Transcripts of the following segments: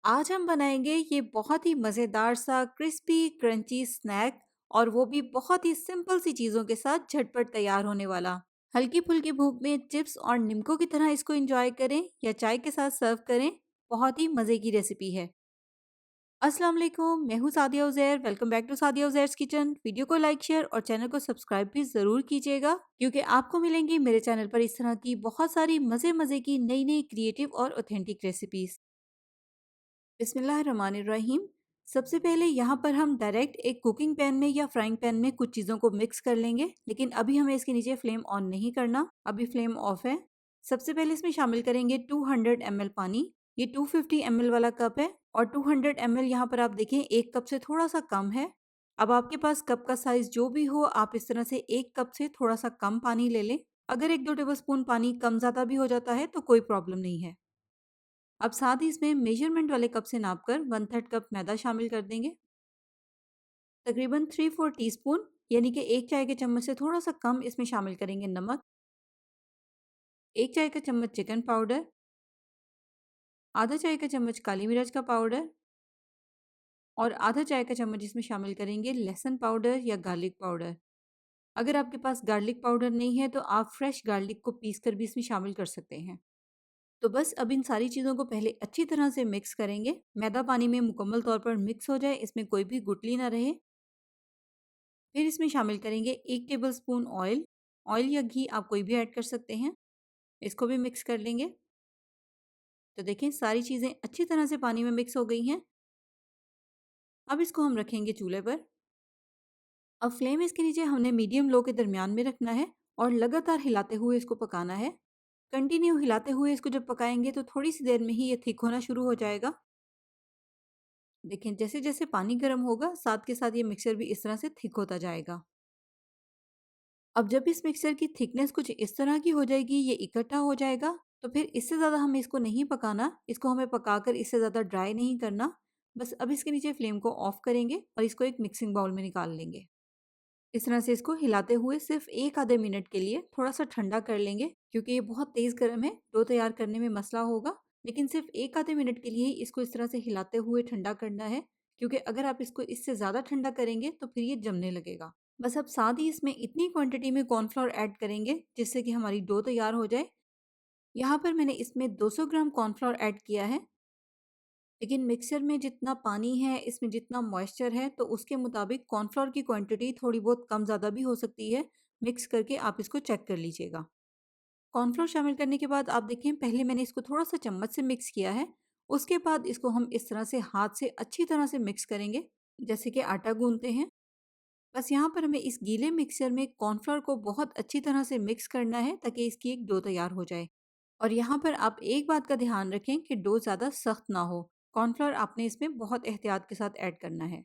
आज हम बनाएंगे ये बहुत ही मज़ेदार सा क्रिस्पी क्रंची स्नैक और वो भी बहुत ही सिंपल सी चीज़ों के साथ झटपट तैयार होने वाला। हल्की फुल्की भूख में चिप्स और निम्को की तरह इसको एंजॉय करें या चाय के साथ सर्व करें। बहुत ही मज़े की रेसिपी है। अस्सलाम वालेकुम, मैं हूँ Sadia Uzair. Welcome back to Sadia Uzair's kitchen. Video को लाइक शेयर और चैनल को सब्सक्राइब भी ज़रूर कीजिएगा क्योंकि आपको मिलेंगी मेरे चैनल पर इस तरह की बहुत सारी मज़े मज़े की नई नई क्रिएटिव और ऑथेंटिक रेसिपीज़। बिस्मिल्लाहिर्रहमानिर्रहीम। सबसे पहले यहाँ पर हम डायरेक्ट एक कुकिंग पैन में या फ्राइंग पैन में कुछ चीज़ों को मिक्स कर लेंगे, लेकिन अभी हमें इसके नीचे फ्लेम ऑन नहीं करना, अभी फ्लेम ऑफ है। सबसे पहले इसमें शामिल करेंगे 200 ml पानी। ये 250 ml वाला कप है और 200 ml यहाँ पर आप देखें एक कप से थोड़ा सा कम है। अब आपके पास कप का साइज जो भी हो, आप इस तरह से एक कप से थोड़ा सा कम पानी ले लें। अगर 1-2 टेबल स्पून पानी कम ज़्यादा भी हो जाता है तो कोई प्रॉब्लम नहीं है। अब साथ ही इसमें मेजरमेंट वाले कप से नापकर 1/3 कप मैदा शामिल कर देंगे। तकरीबन 3-4 टीस्पून यानी कि 1 चाय के चम्मच से थोड़ा सा कम इसमें शामिल करेंगे नमक, 1 चाय का चम्मच चिकन पाउडर, आधा चाय का चम्मच काली मिर्च का पाउडर और आधा चाय का चम्मच इसमें शामिल करेंगे लहसुन पाउडर या गार्लिक पाउडर। अगर आपके पास गार्लिक पाउडर नहीं है तो आप फ्रेश गार्लिक को पीस कर भी इसमें शामिल कर सकते हैं। तो बस अब इन सारी चीज़ों को पहले अच्छी तरह से मिक्स करेंगे। मैदा पानी में मुकम्मल तौर पर मिक्स हो जाए, इसमें कोई भी गुठली ना रहे। फिर इसमें शामिल करेंगे 1 टेबलस्पून ऑयल। ऑयल या घी आप कोई भी ऐड कर सकते हैं। इसको भी मिक्स कर लेंगे। तो देखें सारी चीज़ें अच्छी तरह से पानी में मिक्स हो गई हैं। अब इसको हम रखेंगे चूल्हे पर। अब फ्लेम इसके नीचे हमने मीडियम लो के दरमियान में रखना है और लगातार हिलाते हुए इसको पकाना है। कंटिन्यू हिलाते हुए इसको जब पकाएंगे तो थोड़ी सी देर में ही ये थिक होना शुरू हो जाएगा। देखें जैसे जैसे पानी गर्म होगा साथ के साथ ये मिक्सचर भी इस तरह से थिक होता जाएगा। अब जब इस मिक्सचर की थिकनेस कुछ इस तरह की हो जाएगी, ये इकट्ठा हो जाएगा, तो फिर इससे ज़्यादा हमें इसको नहीं पकाना। इसको हमें पकाकर इससे ज़्यादा ड्राई नहीं करना। बस अब इसके नीचे फ्लेम को ऑफ करेंगे और इसको एक मिक्सिंग बाउल में निकाल लेंगे। इस तरह से इसको हिलाते हुए सिर्फ 1 आधे मिनट के लिए थोड़ा सा ठंडा कर लेंगे क्योंकि ये बहुत तेज़ गर्म है, डो तैयार करने में मसला होगा। लेकिन सिर्फ 1 आधे मिनट के लिए ही इसको इस तरह से हिलाते हुए ठंडा करना है, क्योंकि अगर आप इसको इससे ज़्यादा ठंडा करेंगे तो फिर ये जमने लगेगा। बस अब साथ ही इसमें इतनी क्वांटिटी में कॉर्नफ्लोर ऐड करेंगे जिससे कि हमारी डो तैयार हो जाए। यहाँ पर मैंने इसमें 200 ग्राम कॉर्नफ्लोर ऐड किया है, लेकिन मिक्सर में जितना पानी है, इसमें जितना मॉइस्चर है, तो उसके मुताबिक कॉर्नफ्लोर की क्वांटिटी थोड़ी बहुत कम ज़्यादा भी हो सकती है। मिक्स करके आप इसको चेक कर लीजिएगा। कॉर्नफ्लोर शामिल करने के बाद आप देखें पहले मैंने इसको थोड़ा सा चम्मच से मिक्स किया है। उसके बाद इसको हम इस तरह से हाथ से अच्छी तरह से मिक्स करेंगे, जैसे कि आटा गूंथते हैं। बस यहाँ पर हमें इस गीले मिक्सचर में कॉर्नफ्लोर को बहुत अच्छी तरह से मिक्स करना है ताकि इसकी एक डो तैयार हो जाए। और यहाँ पर आप एक बात का ध्यान रखें कि डो ज़्यादा सख्त ना हो। कॉर्नफ्लोर आपने इसमें बहुत एहतियात के साथ ऐड करना है।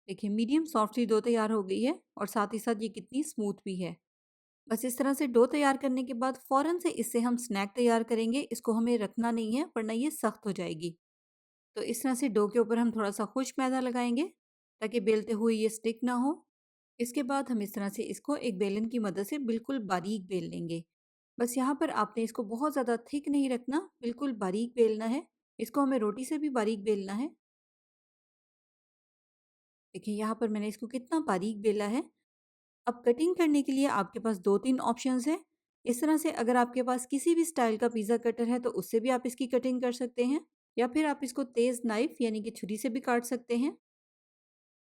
देखिए मीडियम सॉफ्टली डो तैयार हो गई है और साथ ही साथ ये कितनी स्मूथ भी है। बस इस तरह से डो तैयार करने के बाद फ़ौरन से इससे हम स्नैक तैयार करेंगे। इसको हमें रखना नहीं है वरना ये सख्त हो जाएगी। तो इस तरह से डो के ऊपर हम थोड़ा सा खुश्क मैदा लगाएंगे ताकि बेलते हुए ये स्टिक ना हो। इसके बाद हम इस तरह से इसको एक बेलन की मदद से बिल्कुल बारीक बेल लेंगे। बस यहाँ पर आपने इसको बहुत ज़्यादा थिक नहीं रखना, बिल्कुल बारीक बेलना है। इसको हमें रोटी से भी बारीक बेलना है। देखिए यहाँ पर मैंने इसको कितना बारीक बेला है। अब कटिंग करने के लिए आपके पास 2-3 ऑप्शंस हैं। इस तरह से अगर आपके पास किसी भी स्टाइल का पिज़्ज़ा कटर है तो उससे भी आप इसकी कटिंग कर सकते हैं, या फिर आप इसको तेज़ नाइफ़ यानी कि छुरी से भी काट सकते हैं।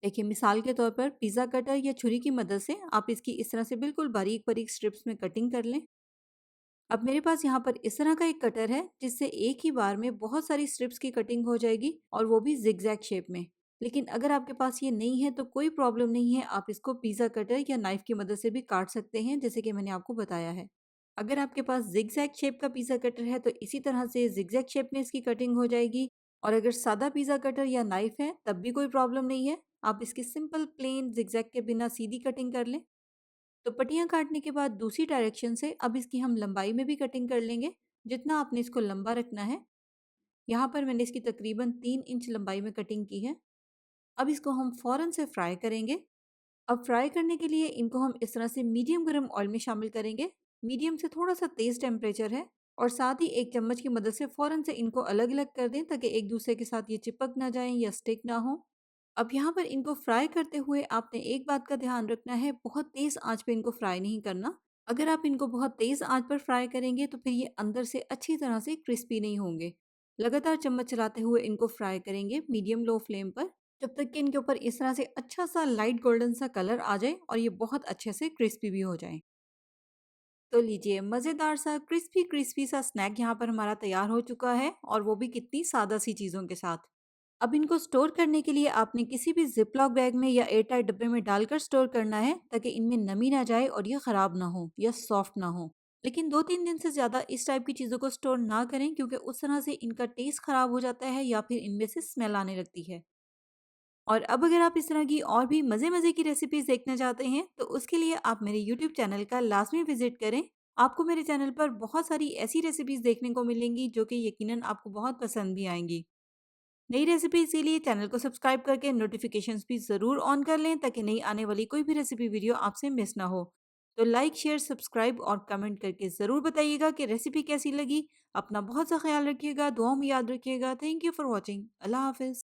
देखिए मिसाल के तौर पर पिज़्ज़ा कटर या छुरी की मदद से आप इसकी इस तरह से बिल्कुल बारीक-बारीक स्ट्रिप्स में कटिंग कर लें। अब मेरे पास यहाँ पर इस तरह का एक कटर है जिससे एक ही बार में बहुत सारी स्ट्रिप्स की कटिंग हो जाएगी और वो भी ज़िगज़ैग शेप में। लेकिन अगर आपके पास ये नहीं है तो कोई प्रॉब्लम नहीं है, आप इसको पिज़्ज़ा कटर या नाइफ़ की मदद से भी काट सकते हैं जैसे कि मैंने आपको बताया है। अगर आपके पास ज़िगज़ैग शेप का पिज़्ज़ा कटर है तो इसी तरह से ज़िगज़ैग शेप में इसकी कटिंग हो जाएगी, और अगर सादा पिज़्ज़ा कटर या नाइफ़ है तब भी कोई प्रॉब्लम नहीं है। आप इसकी सिंपल प्लेन ज़िगज़ैग के बिना सीधी कटिंग कर लें। तो पट्टियाँ काटने के बाद दूसरी डायरेक्शन से अब इसकी हम लंबाई में भी कटिंग कर लेंगे, जितना आपने इसको लंबा रखना है। यहाँ पर मैंने इसकी तकरीबन 3 इंच लंबाई में कटिंग की है। अब इसको हम फ़ौरन से फ्राई करेंगे। अब फ्राई करने के लिए इनको हम इस तरह से मीडियम गरम ऑयल में शामिल करेंगे। मीडियम से थोड़ा सा तेज़ टेम्परेचर है। और साथ ही एक चम्मच की मदद से फ़ौरन से इनको अलग-अलग कर दें ताकि एक दूसरे के साथ ये चिपक ना जाएँ या स्टिक ना हो। अब यहाँ पर इनको फ्राई करते हुए आपने एक बात का ध्यान रखना है, बहुत तेज़ आँच पे इनको फ्राई नहीं करना। अगर आप इनको बहुत तेज़ आँच पर फ्राई करेंगे तो फिर ये अंदर से अच्छी तरह से क्रिस्पी नहीं होंगे। लगातार चम्मच चलाते हुए इनको फ्राई करेंगे मीडियम लो फ्लेम पर, जब तक कि इनके ऊपर इस तरह से अच्छा-सा लाइट गोल्डन सा कलर आ जाए और ये बहुत अच्छे से क्रिस्पी भी हो जाएँ। तो लीजिए मज़ेदार सा क्रिस्पी क्रिस्पी सा स्नैक यहाँ पर हमारा तैयार हो चुका है और वो भी कितनी सादा सी चीज़ों के साथ। अब इनको स्टोर करने के लिए आपने किसी भी ज़िप-लॉक बैग में या एयरटाइट डब्बे में डालकर स्टोर करना है ताकि इनमें नमी ना जाए और ये ख़राब ना हो या सॉफ्ट ना हो। लेकिन 2-3 दिन से ज़्यादा इस टाइप की चीज़ों को स्टोर ना करें क्योंकि उस तरह से इनका टेस्ट ख़राब हो जाता है या फिर इनमें से स्मेल आने लगती है। और अब अगर आप इस तरह की और भी मज़े-मज़े की रेसिपीज़ देखना चाहते हैं, तो उसके लिए आप मेरे यूट्यूब चैनल का लाज़मी विज़िट करें। आपको मेरे चैनल पर बहुत सारी ऐसी रेसिपीज़ देखने को मिलेंगी, जो कि यकीनन आपको बहुत पसंद भी आएँगी। नई रेसिपीज़ के लिए चैनल को सब्सक्राइब करके नोटिफ़िकेशंस भी ज़रूर ऑन कर लें, ताकि नई आने वाली कोई भी रेसिपी वीडियो आपसे मिस ना हो। तो लाइक, शेयर, सब्सक्राइब और कमेंट करके ज़रूर बताइएगा कि रेसिपी कैसी लगी। अपना बहुत सा ख़्याल रखिएगा, दुआओं में याद रखिएगा। Thank you for watching. अल्लाह हाफ़िज़।